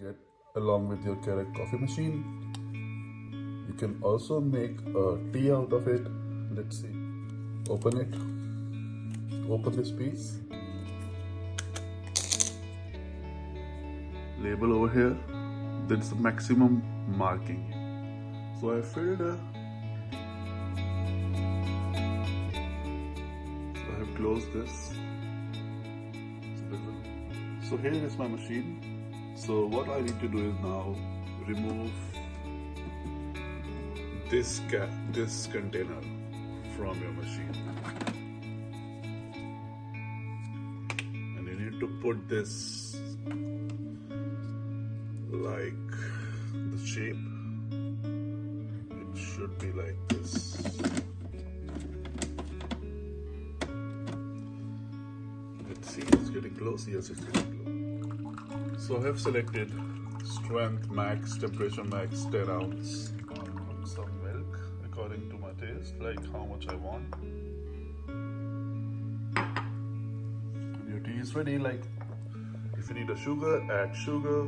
get along with your Keurig coffee machine. You can also make a tea out of it. Let's see. Open it. Open this piece. Label over here. That's the maximum marking. So I filled I have closed this. So here is my machine. So what I need to do is now remove this container from your machine, and you need to put this like the shape. It should be like this. Let's see, it's getting close. Yes, it's getting close. So I have selected strength max, temperature max, 10 ounce. Put some milk according to my taste, like how much I want. And your tea is ready. Like if you need a sugar, add sugar.